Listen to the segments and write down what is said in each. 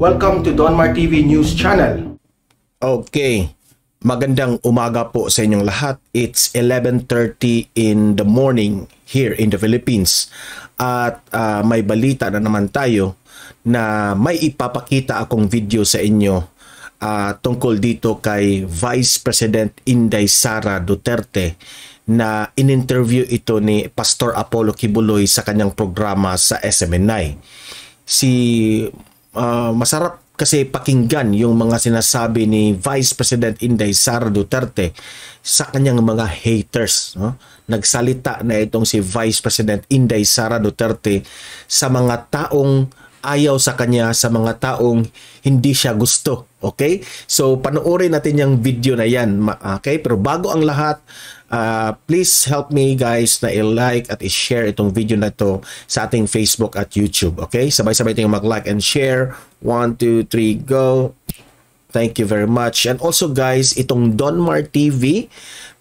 Welcome to Donmar TV News Channel. Okay, magandang umaga po sa inyong lahat. It's 11:30 in the morning here in the Philippines. At may balita na naman tayo na may ipapakita akong video sa inyo tungkol dito kay Vice President Inday Sara Duterte na in-interview ito ni Pastor Apollo Kibuloy sa kanyang programa sa SMNI. Masarap kasi pakinggan yung mga sinasabi ni Vice President Inday Sara Duterte sa kanyang mga haters. No? Nagsalita na itong si Vice President Inday Sara Duterte sa mga taong ayaw sa kanya, sa mga taong hindi siya gusto. Okay? So, panoorin natin yung video na yan. Okay? Pero bago ang lahat, please help me guys na i-like at i-share itong video na to sa ating Facebook at YouTube. Okay? Sabay-sabay tayong mag-like and share. 1, 2, 3, go! Thank you very much. And also guys, itong Donmar TV,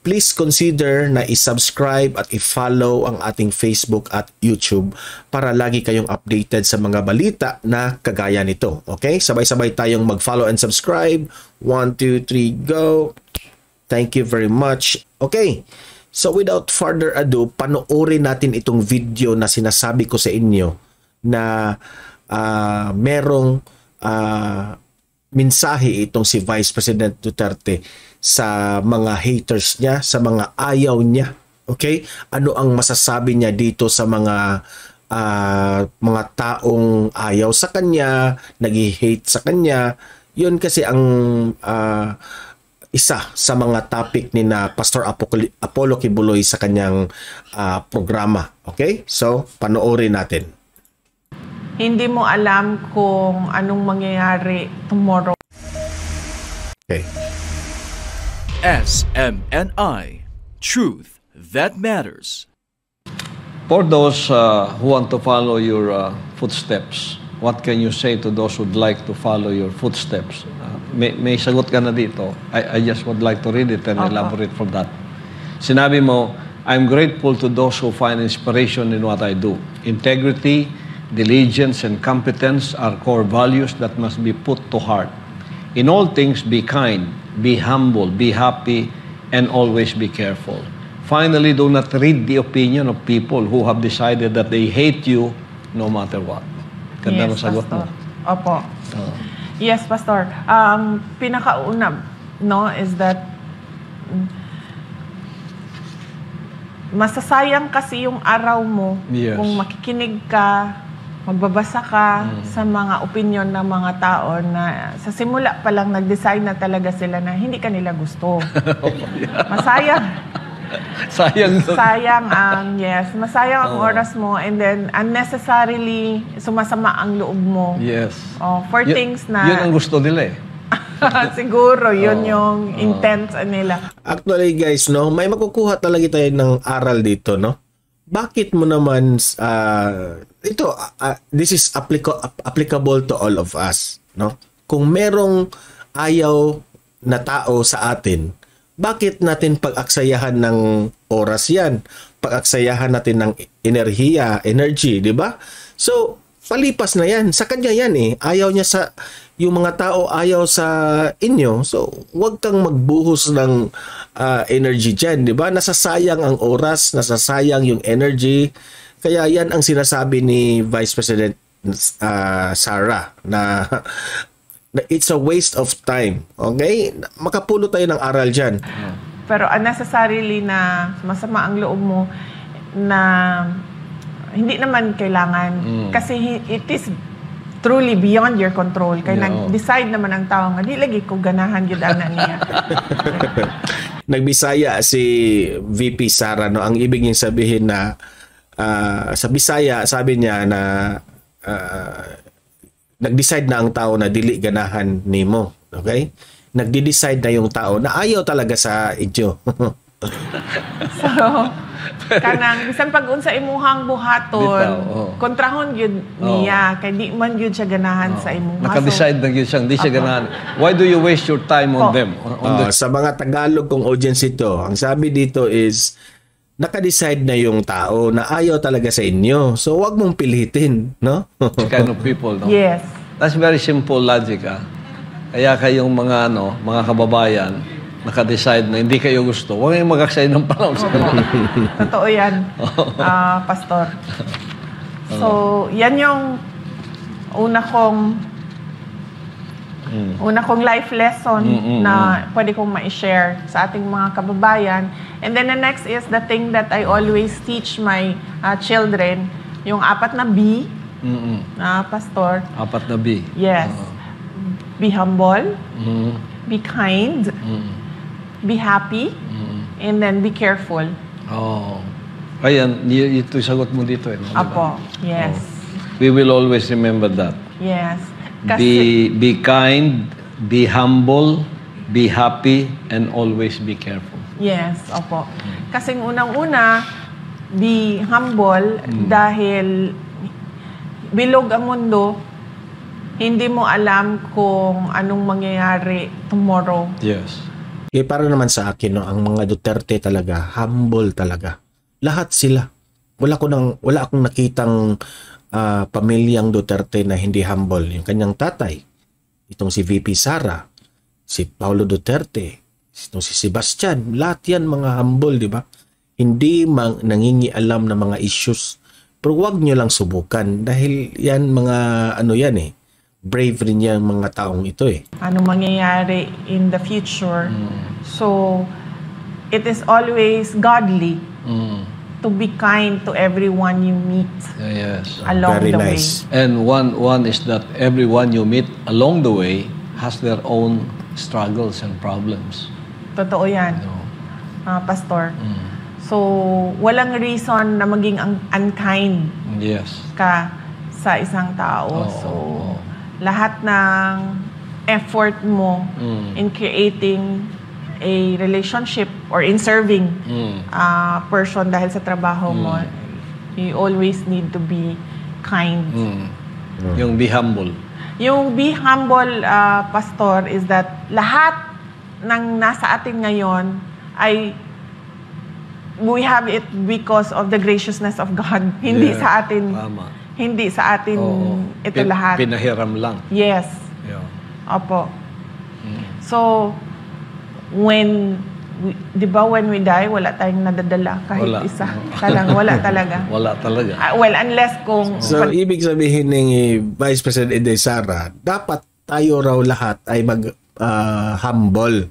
please consider na i-subscribe at i-follow ang ating Facebook at YouTube para lagi kayong updated sa mga balita na kagaya nito. Okay? Sabay-sabay tayong mag-follow and subscribe. 1, 2, 3, go! Thank you very much. Okay, so without further ado, panoorin natin itong video na sinasabi ko sa inyo na merong mensahe itong si Vice President Duterte sa mga haters niya, sa mga ayaw niya. Okay, ano ang masasabi niya dito sa mga taong ayaw sa kanya, nag-hate sa kanya. Yun kasi ang isa sa mga topic ni na Pastor Apollo Kibuloy sa kanyang programa. Okay? So, panoorin natin. Hindi mo alam kung anong mangyayari tomorrow. Okay. SMNI. Truth that matters. For those who want to follow your footsteps, what can you say to those who'd like to follow your footsteps? May sagot ka na dito. I just would like to read it and elaborate from that. Sinabi mo, I'm grateful to those who find inspiration in what I do. Integrity, diligence, and competence are core values that must be put to heart. In all things, be kind, be humble, be happy, and always be careful. Finally, do not read the opinion of people who have decided that they hate you no matter what. Ganda ng sagot mo. Opo. Yes, Pastor. Pinakauna, no, is that masasayang kasi yung araw mo kung makikinig ka, magbabasa ka sa mga opinion ng mga tao na sa simula pa lang nag-decide na talaga sila na hindi kanila gusto. Masayang. Sayang ang masayang ang oras mo and then unnecessarily sumasama ang loob mo. Yes. For things na yun ang gusto nila eh. siguro yun yung intent nila. Actually guys, no, may makukuha talaga tayo ng aral dito, no? Bakit mo naman this is applicable to all of us, no? Kung merong ayaw na tao sa atin, bakit natin pag-aksayahan ng oras yan? Pag-aksayahan natin ng energy, di ba? So, palipas na yan. Sa kanya yan eh. Ayaw niya yung mga tao ayaw sa inyo. So, huwag kang magbuhos ng energy dyan, di ba? Nasasayang ang oras, nasasayang yung energy. Kaya yan ang sinasabi ni Vice President Sara na it's a waste of time. Okay? Makapulo tayo ng aral dyan. Pero unnecessarily na masama ang loob mo na hindi naman kailangan. Kasi it is truly beyond your control. Kaya nag-decide naman ang tao nga, di lagi ko ganahan yun niya. Nagbisaya si VP Sara, no? Ang ibig niyang sabihin na sa Bisaya, sabi niya na nag-decide na ang tao na dili ganahan nimo. Okay? Nagdi-decide na yung tao na ayaw talaga sa inyo. So, kanang bisan pag-unsa imuhang buhaton, kontrahon yun niya, kay di man yun siya ganahan sa imuha. Naka-decide na yun siyang di siya ganahan. Why do you waste your time on them? Sa mga Tagalog kong audience ito, ang sabi dito is, naka-decide na yung tao na ayaw talaga sa inyo. So, wag mong pilitin, no? Kind of people, no? Yes. That's very simple logic, ah. Kaya kayong mga kababayan, naka-decide na hindi kayo gusto, huwag kayong mag-aksay ng panahon sa kanila. Totoo yan, Pastor. So, yan yung una kong life lesson na pwede kong ma-share sa ating mga kababayan. And then the next is the thing that I always teach my children, yung 4 na B, Pastor. 4 na B. Yes. Be humble, be kind, be happy, and then be careful. Oh. Ayan, ito yung sagot mo dito. No? Apo, yes. We will always remember that. Yes. Be kind, be humble, be happy, and always be careful. Yes, opo. Kasing unang-una, be humble dahil bilog ang mundo, hindi mo alam kung anong mangyayari tomorrow. Yes. Para naman sa akin, no, ang mga Duterte talaga, humble talaga. Lahat sila. Wala akong nakitang pamilyang Duterte na hindi humble. Yung kanyang tatay, itong si VP Sara, si Paulo Duterte, itong si Sebastian, lahat yan mga humble, di ba? Hindi nangingialam ng mga issues. Pero wag nyo lang subukan dahil yan mga bravery niya mga taong ito eh. Anong mangyayari in the future. So, it is always godly to be kind to everyone you meet along Very the nice. way. And one is that everyone you meet along the way has their own struggles and problems. Totoo yan, Pastor. So, walang reason na maging unkind Yes. ka sa isang tao. So, lahat ng effort mo in creating a relationship or in serving a person dahil sa trabaho mo, you always need to be kind. Yung be humble. Yung be humble, Pastor, is that lahat ng nasa atin ngayon ay we have it because of the graciousness of God. Hindi sa atin. Tama. Hindi sa atin ito lahat. Pinahiram lang. Yes. Yeah. Opo. So, when we die, wala tayong nadadala kahit Wala. isa. Wala talaga. Wala talaga. Well, unless kung... So, ibig sabihin ng Vice President Inday Sara, dapat tayo raw lahat ay humble.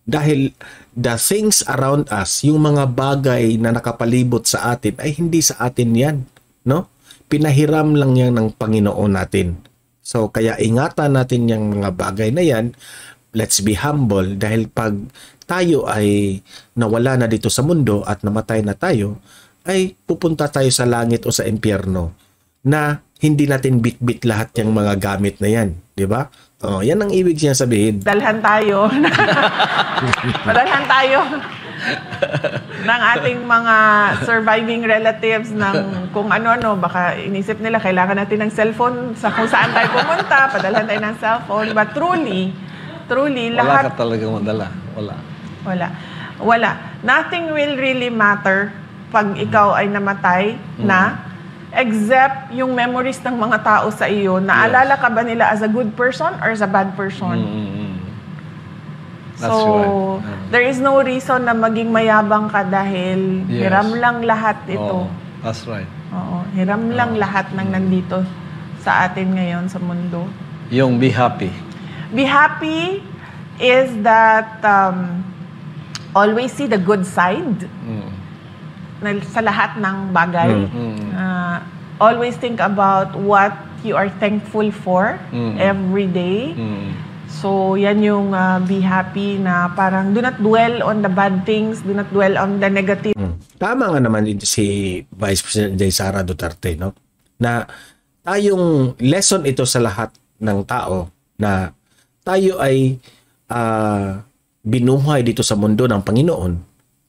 Dahil the things around us, yung mga bagay na nakapalibot sa atin, ay hindi sa atin yan. No? Pinahiram lang yan ng Panginoon natin. So, kaya ingatan natin yung mga bagay na yan. Let's be humble dahil pag tayo ay nawala na dito sa mundo at namatay na tayo, ay pupunta tayo sa langit o sa impyerno na hindi natin bit-bit lahat yung mga gamit na yan. Di ba? Oh, yan ang ibig niya sabihin. Dalhan tayo. Madalhan tayo ng ating mga surviving relatives ng kung ano-ano. Baka inisip nila, kailangan natin ng cellphone sa kung saan tayo pumunta. Padalhan tayo ng cellphone. But truly, Wala lahat... ka talaga madala. Wala. Nothing will really matter pag ikaw ay namatay na, except yung memories ng mga tao sa iyo. Naalala ka ba nila as a good person or as a bad person? That's So, right. there is no reason na maging mayabang ka dahil Yes. hiram lang lahat ito. That's right. Oo, hiram lang lahat ng nandito sa atin ngayon sa mundo. Yung be happy. Be happy is that always see the good side sa lahat ng bagay. Always think about what you are thankful for every day. So, yan yung be happy na parang do not dwell on the bad things, do not dwell on the negative. Tama nga naman si Vice President Inday Sara Duterte, no? Na tayong lesson ito sa lahat ng tao na tayo ay binuhay dito sa mundo ng Panginoon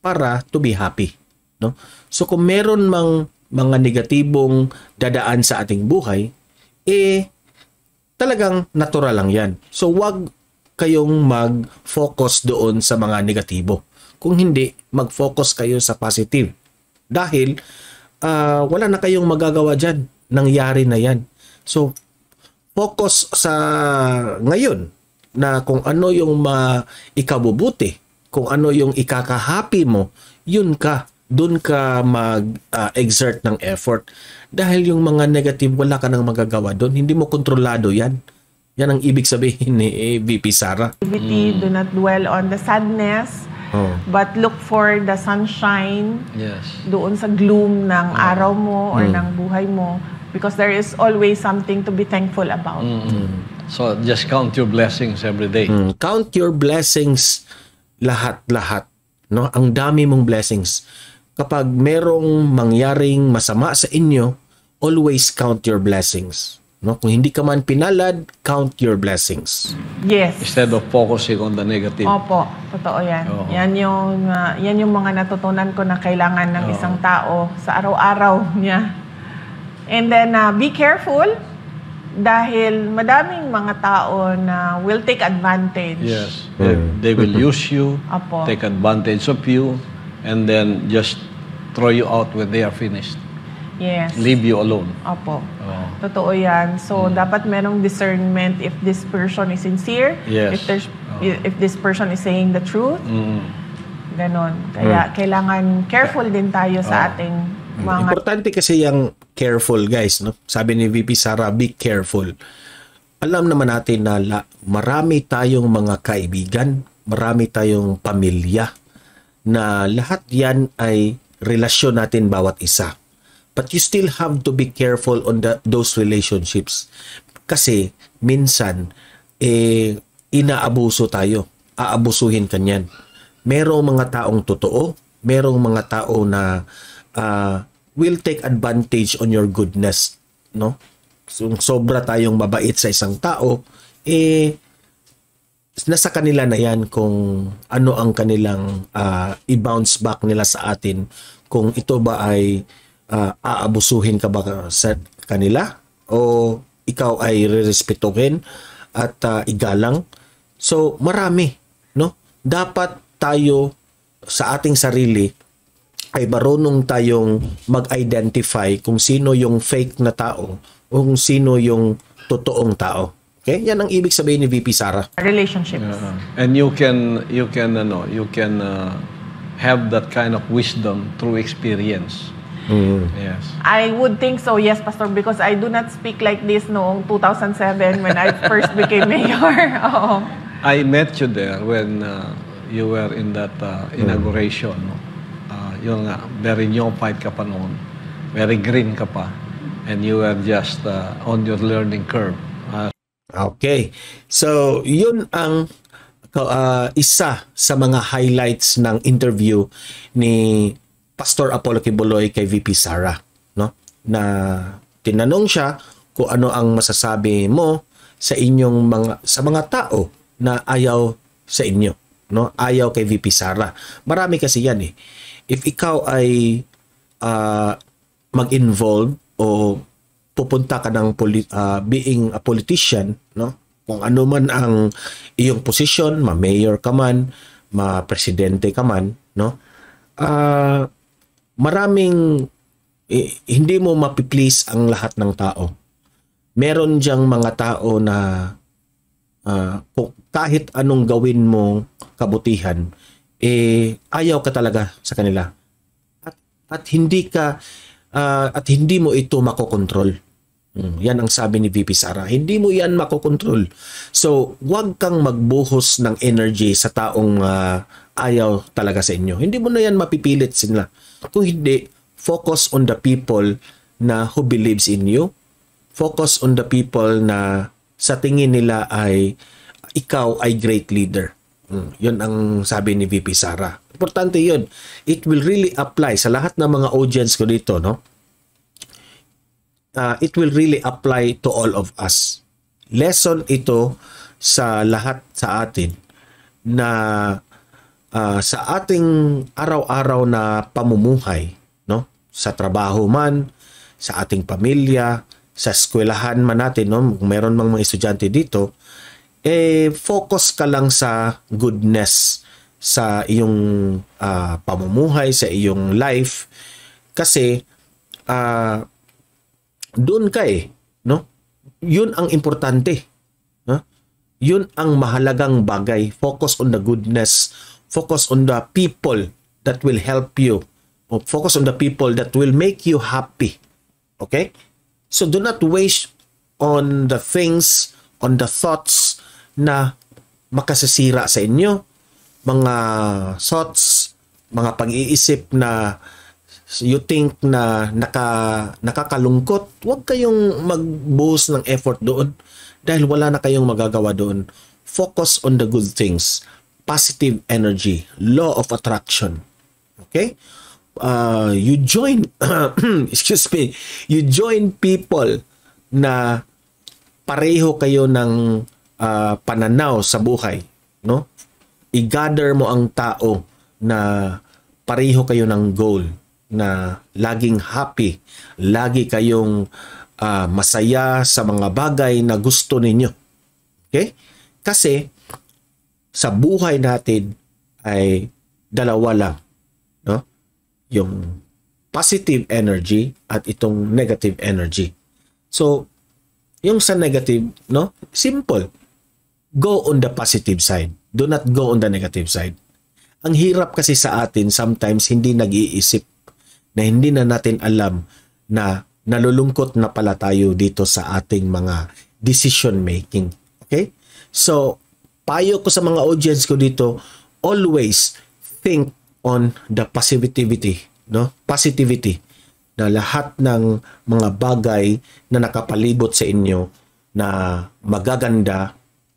para to be happy, no? So kung meron mang mga negatibong dadaan sa ating buhay, talagang natural lang yan. So wag kayong mag-focus doon sa mga negatibo. Kung hindi, mag-focus kayo sa positive. Dahil wala na kayong magagawa dyan. Nangyari na yan. So focus sa ngayon na kung ano yung ikabubuti, kung ano yung ikakahappy mo, yun ka, dun ka mag-exert ng effort. Dahil yung mga negative, wala ka nang magagawa doon. Hindi mo kontrolado yan. Yan ang ibig sabihin ni VP Sara. Do not dwell on the sadness, but look for the sunshine doon sa gloom ng araw mo or ng buhay mo, because there is always something to be thankful about. So just count your blessings every day. Count your blessings lahat-lahat. No? Ang dami mong blessings. Kapag merong mangyaring masama sa inyo, always count your blessings. No? Kung hindi ka man pinalad, count your blessings. Yes. Instead of focusing on the negative. Opo, totoo yan. Yan yung mga natutunan ko na kailangan ng isang tao sa araw-araw niya. And then, be careful dahil madaming mga tao na will take advantage. Yes. They will use you, Opo. take advantage of you, and then just throw you out when they are finished. Yes. Leave you alone. Opo. Totoo yan. So, dapat merong discernment if this person is sincere, Yes. if this person is saying the truth. Ganon. Kaya kailangan careful din tayo sa ating mga... Importante kasi yung careful, guys. No? Sabi ni VP Sara, be careful. Alam naman natin na marami tayong mga kaibigan, marami tayong pamilya, na lahat yan ay relasyon natin bawat isa. But you still have to be careful on those relationships. Kasi minsan, inaabuso tayo. Aabusuhin ka niyan. Merong mga taong totoo, merong mga tao na will take advantage on your goodness. No? So, sobra tayong mabait sa isang tao, nasa kanila na yan kung ano ang kanilang i-bounce back nila sa atin. Kung ito ba ay aabusuhin ka ba sa kanila o ikaw ay rerespetuhin at igalang. So marami, no? Dapat tayo sa ating sarili ay marunong tayong mag-identify kung sino yung fake na tao o kung sino yung totoong tao. Okay? Yan ang ibig sabihin ni VP Sara. Relationships. And you can have that kind of wisdom through experience. Yes. I would think so, yes, Pastor, because I do not speak like this noong 2007 when I first became mayor. I met you there when you were in that inauguration. No? Yung very neophyte ka pa noon, very green ka pa, and you were just on your learning curve. Okay. So, yun ang isa sa mga highlights ng interview ni Pastor Apollo Quiboloy kay VP Sara, no? Na tinanong siya kung ano ang masasabi mo sa mga tao na ayaw sa inyo, no? Ayaw kay VP Sara. Marami kasi yan eh. If ikaw ay mag-involve o pupunta ka ng being a politician, no? Kung ano man ang iyong posisyon, ma-mayor ka man, ma-presidente ka man, no? Maraming hindi mo mapiplease ang lahat ng tao. Meron diyang mga tao na kahit anong gawin mo kabutihan, ayaw ka talaga sa kanila. At hindi mo ito makokontrol. Yan ang sabi ni VP Sara. Hindi mo yan makokontrol. So, huwag kang magbuhos ng energy sa taong ayaw talaga sa inyo. Hindi mo na yan mapipilit sila. Kung hindi, focus on the people na who believes in you. Focus on the people na sa tingin nila ay ikaw ay great leader. Yun ang sabi ni VP Sara. Importante yun. It will really apply sa lahat ng mga audience ko dito, no? It will really apply to all of us. Lesson ito sa lahat sa atin na sa ating araw-araw na pamumuhay, no? Sa trabaho man, sa ating pamilya, sa eskwelahan man natin, no? Kung meron mang mga estudyante dito, focus ka lang sa goodness sa iyong pamumuhay, sa iyong life, kasi doon ka no? yun ang importante. Yun ang mahalagang bagay. Focus on the goodness. Focus on the people that will help you. O focus on the people that will make you happy. Okay? So do not waste on the things, on the thoughts na makasisira sa inyo. Mga thoughts, mga pag-iisip na you think na nakakalungkot. Huwag kayong magbuhos ng effort doon dahil wala na kayong magagawa doon. Focus on the good things. Positive energy. Law of attraction. Okay? You join excuse me, you join people na pareho kayo ng pananaw sa buhay, no? I-gather mo ang tao na pareho kayo ng goal, na laging happy, lagi kayong masaya sa mga bagay na gusto ninyo. Okay? Kasi sa buhay natin ay dalawa lang, no? Yung positive energy at itong negative energy. So, yung sa negative, no? Simple. Go on the positive side. Do not go on the negative side. Ang hirap kasi sa atin, sometimes hindi nag-iisip, na hindi na natin alam na nalulungkot na pala tayo dito sa ating mga decision making. Okay? So, payo ko sa mga audience ko dito, always think on the positivity, no? Positivity. Na lahat ng mga bagay na nakapalibot sa inyo na magaganda,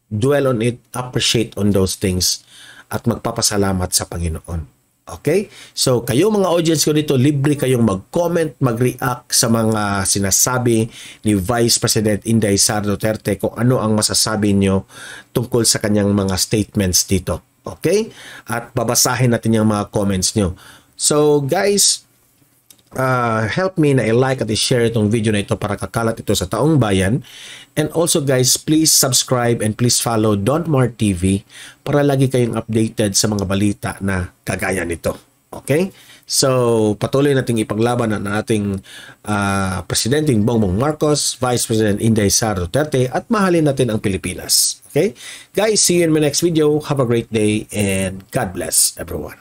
dwell on it, appreciate on those things, at magpapasalamat sa Panginoon. Okay? So, kayo mga audience ko dito, libre kayong mag-comment, mag-react sa mga sinasabi ni Vice President Inday Sara Duterte kung ano ang masasabi nyo tungkol sa kanyang mga statements dito. Okay? At babasahin natin yung mga comments nyo. So, guys, help me na i-like at i-share itong video na ito para kakalat ito sa taong bayan. And also guys, please subscribe and please follow Don Mar TV para lagi kayong updated sa mga balita na kagaya nito. Okay? So, patuloy nating ipaglaban ang ating Presidenteng Bongbong Marcos, Vice President Inday Sara Duterte, at mahalin natin ang Pilipinas. Okay? Guys, see you in my next video. Have a great day and God bless everyone.